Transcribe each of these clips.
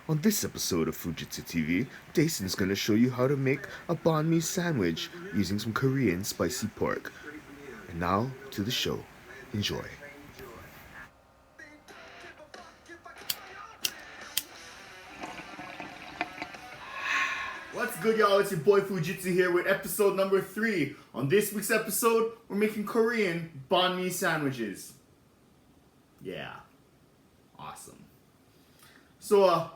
On this episode of Foodxjitsu TV, Jason's gonna show you how to make a bahn mi sandwich using some Korean spicy pork. And now to the show. Enjoy. What's good, y'all? It's your boy Foodxjitsu here with episode number 3. On this week's episode, we're making Korean bahn mi sandwiches. Yeah. Awesome. So,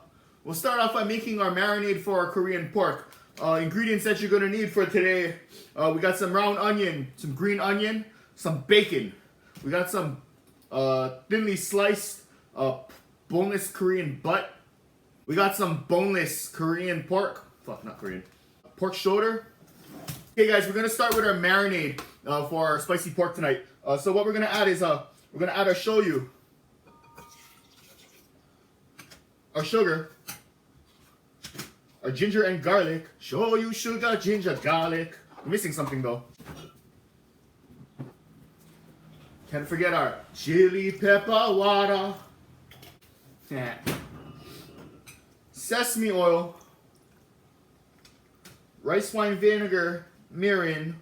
we'll start off by making our marinade for our Korean pork. Ingredients that you're gonna need for today, we got some round onion, some green onion, some bacon. We got some thinly sliced boneless Korean butt. We got some boneless Korean pork. Fuck, not Korean. Pork shoulder. Okay, guys, we're gonna start with our marinade for our spicy pork tonight. So what we're gonna add is we're gonna add our shoyu, our sugar, our ginger and garlic. Shoyu, sugar, ginger, garlic. We're missing something though. Can't forget our chili pepper water. Sesame oil, rice wine vinegar, mirin,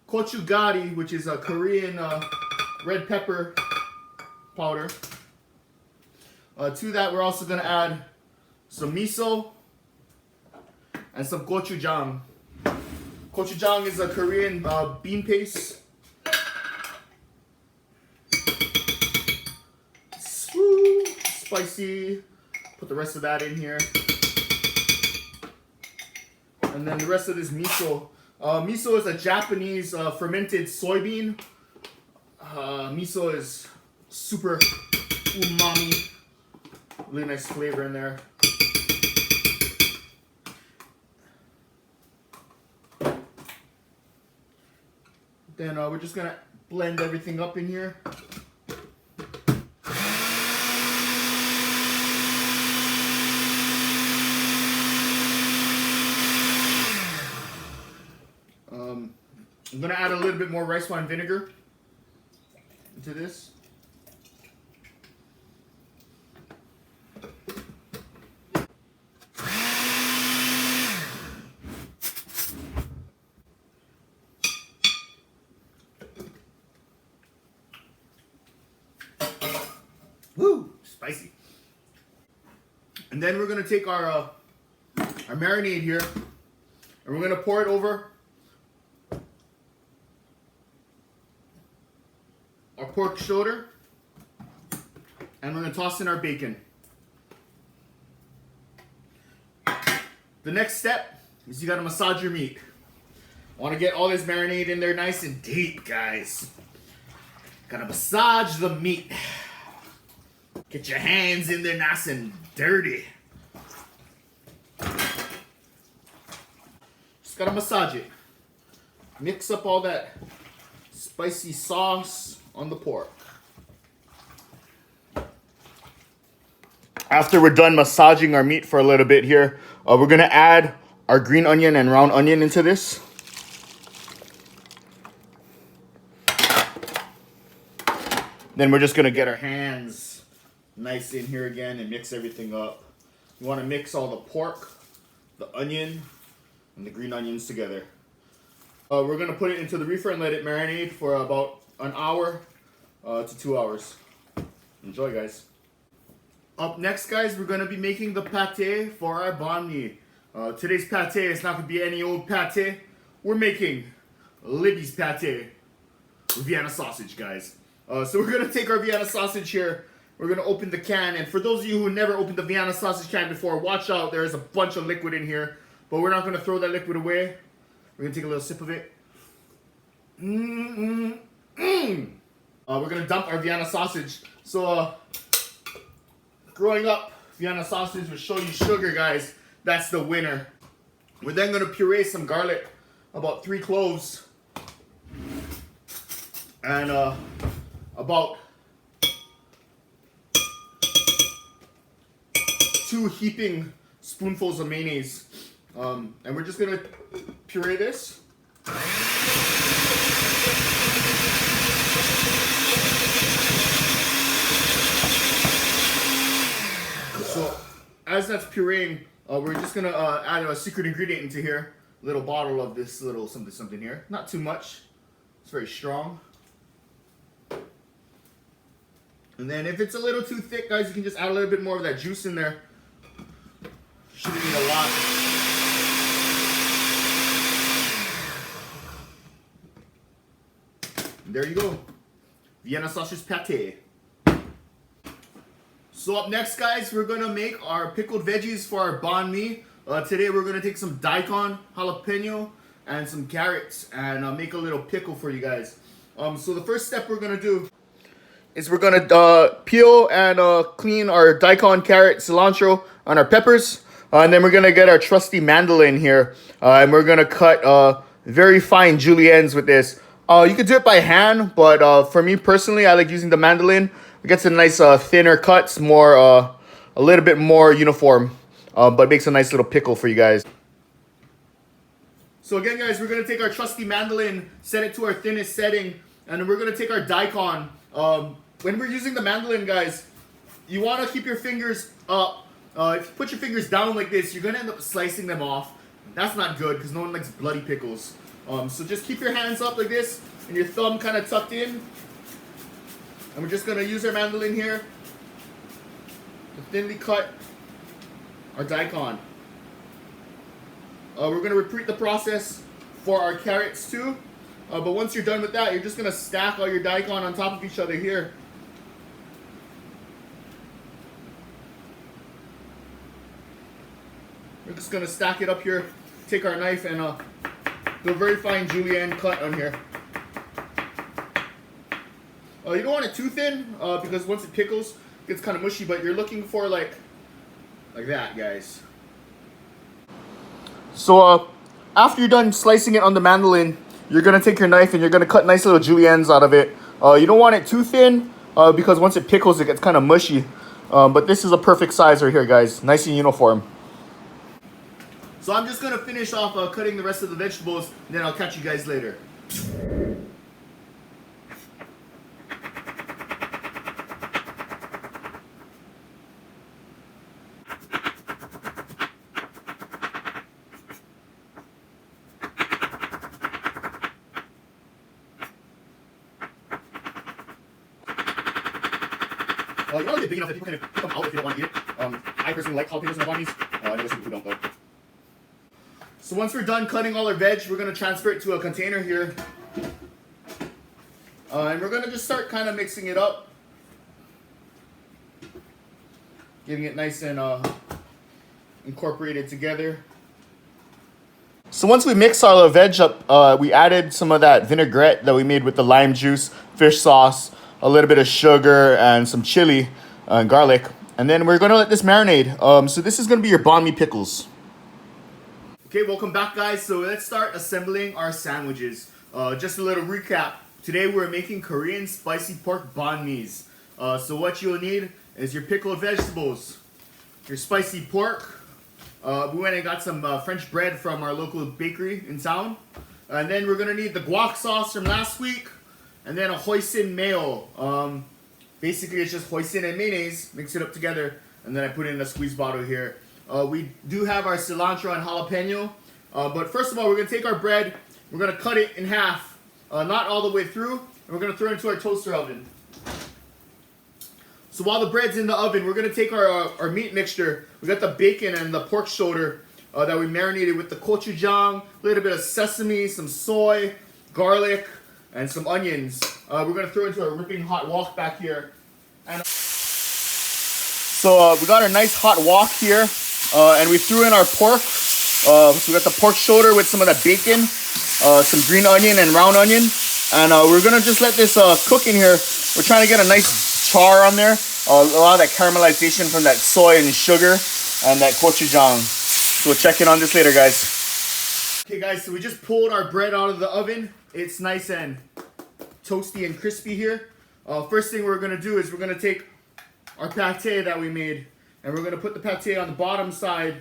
gochujang, which is a Korean red pepper powder. To that, we're also going to add some miso and some gochujang. Gochujang is a Korean bean paste. Woo, spicy. Put the rest of that in here. And then the rest of this miso. Miso is a Japanese fermented soybean. Miso is super umami. Really nice flavor in there. Then we're just gonna blend everything up in here. I'm gonna add a little bit more rice wine vinegar into this. Woo! Spicy. And then we're gonna take our marinade here, and we're gonna pour it over our pork shoulder, and we're gonna toss in our bacon. The next step is you gotta massage your meat. Want to get all this marinade in there nice and deep, guys. Gotta massage the meat. Get your hands in there nice and dirty. Just gotta massage it. Mix up all that spicy sauce on the pork. After we're done massaging our meat for a little bit here, we're gonna add our green onion and round onion into this. Then we're just gonna get our hands nice in here again and mix everything up. You wanna mix all the pork, the onion, and the green onions together. We're gonna put it into the reefer and let it marinate for about an hour to 2 hours. Enjoy, guys. Up next, guys, we're gonna be making the pate for our bahn mi. Today's pate is not gonna be any old pate. We're making Libby's pate with Vienna sausage, guys. So we're gonna take our Vienna sausage here. We're gonna open the can, and for those of you who never opened the Vienna sausage can before, watch out. There is a bunch of liquid in here, but we're not gonna throw that liquid away. We're gonna take a little sip of it. We're gonna dump our Vienna sausage. So, growing up, Vienna sausage would show you sugar, guys. That's the winner. We're then gonna puree some garlic, about 3 cloves, and about 2 heaping spoonfuls of mayonnaise. And we're just gonna puree this. So as that's pureeing, we're just gonna add a secret ingredient into here. A little bottle of this little something here. Not too much. It's very strong. And then if it's a little too thick, guys, you can just add a little bit more of that juice in there. Shouldn't need a lot. And there you go. Vienna sausage pate. So up next, guys, we're gonna make our pickled veggies for our banh mi. Today we're gonna take some daikon, jalapeno, and some carrots, and make a little pickle for you guys. So the first step we're gonna do is we're gonna peel and clean our daikon, carrot, cilantro, and our peppers, and then we're gonna get our trusty mandolin here, and we're gonna cut very fine juliennes with this. You could do it by hand, but for me personally, I like using the mandolin. It gets a nice thinner cuts, more a little bit more uniform, but makes a nice little pickle for you guys. So again, guys, we're gonna take our trusty mandolin, set it to our thinnest setting, and then we're gonna take our daikon. When we're using the mandolin, guys, you want to keep your fingers up. If you put your fingers down like this, you're gonna end up slicing them off. That's not good because no one likes bloody pickles. So just keep your hands up like this and your thumb kind of tucked in. And we're just gonna use our mandolin here to thinly cut our daikon. We're gonna repeat the process for our carrots too. But once you're done with that, you're just gonna stack all your daikon on top of each other here. We're just gonna stack it up here, take our knife and do a very fine julienne cut on here. You don't want it too thin because once it pickles, it gets kind of mushy, but you're looking for like that, guys. So after you're done slicing it on the mandolin, you're gonna take your knife and you're gonna cut nice little juliennes out of it. You don't want it too thin because once it pickles, it gets kind of mushy. But this is a perfect size right here, guys. Nice and uniform. So I'm just gonna finish off cutting the rest of the vegetables, and then I'll catch you guys later. You want to get big enough that people can pick them out if they don't want to eat it. I personally like jalapenos in the banh mis. I know some people don't though. So once we're done cutting all our veg, we're going to transfer it to a container here. And we're going to just start kind of mixing it up. Getting it nice and incorporated together. So once we mix all the veg up, we added some of that vinaigrette that we made with the lime juice, fish sauce, a little bit of sugar, and some chili and garlic. And then we're going to let this marinate. So this is going to be your banh mi pickles. Okay, welcome back, guys. So let's start assembling our sandwiches. Just a little recap. Today we're making Korean spicy pork banh mi's. So what you'll need is your pickled vegetables, your spicy pork. We went and got some French bread from our local bakery in town. And then we're going to need the guac sauce from last week. And then a hoisin mayo. Basically, it's just hoisin and mayonnaise. Mix it up together. And then I put it in a squeeze bottle here. We do have our cilantro and jalapeno. But first of all, we're going to take our bread. We're going to cut it in half. Not all the way through. And we're going to throw it into our toaster oven. So while the bread's in the oven, we're going to take our meat mixture. We got the bacon and the pork shoulder that we marinated with the gochujang, a little bit of sesame, some soy, garlic, and some onions. We're going to throw into a ripping hot wok back here. And so we got our nice hot wok here, and we threw in our pork. So we got the pork shoulder with some of that bacon, some green onion and round onion. And we're going to just let this cook in here. We're trying to get a nice char on there. A lot of that caramelization from that soy and sugar and that gochujang. So we'll check in on this later, guys. Okay, guys, so we just pulled our bread out of the oven. It's nice and toasty and crispy here. First thing we're going to do is we're going to take our pate that we made, and we're going to put the pate on the bottom side.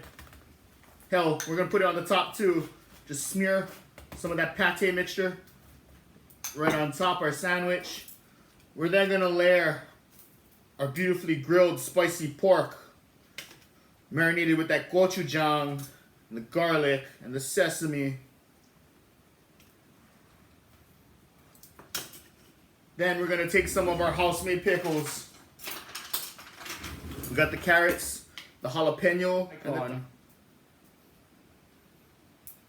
Hell, we're going to put it on the top too. Just smear some of that pate mixture right on top of our sandwich. We're then going to layer our beautifully grilled spicy pork. marinated with that gochujang and the garlic and the sesame. Then we're gonna take some of our house-made pickles. We got the carrots, the jalapeno, and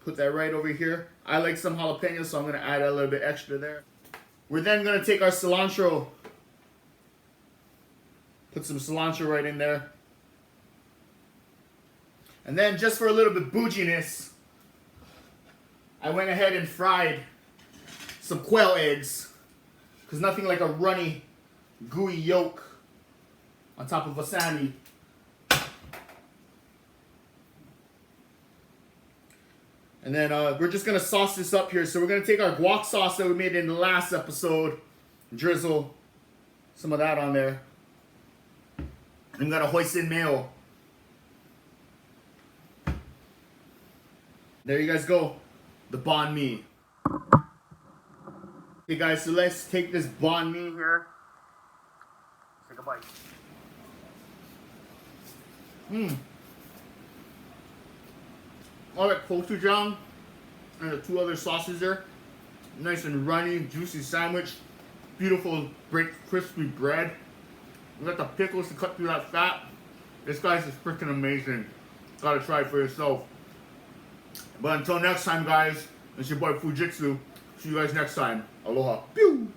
put that right over here. I like some jalapeno, so I'm gonna add a little bit extra there. We're then gonna take our cilantro. Put some cilantro right in there. And then just for a little bit bouginess, I went ahead and fried some quail eggs. Because nothing like a runny, gooey yolk on top of wasabi. And then we're just going to sauce this up here. So we're going to take our guac sauce that we made in the last episode, drizzle some of that on there. I'm going to hoisin mayo. There you guys go. The banh mi. Okay guys, so let's take this banh mi here. Take a bite. All that gochujang and the two other sauces there. Nice and runny, juicy sandwich. Beautiful, crispy bread. We got the pickles to cut through that fat. This guy's is freaking amazing. Gotta try it for yourself. But until next time guys, it's your boy Foodxjitsu. See you guys next time. Aloha. Pew!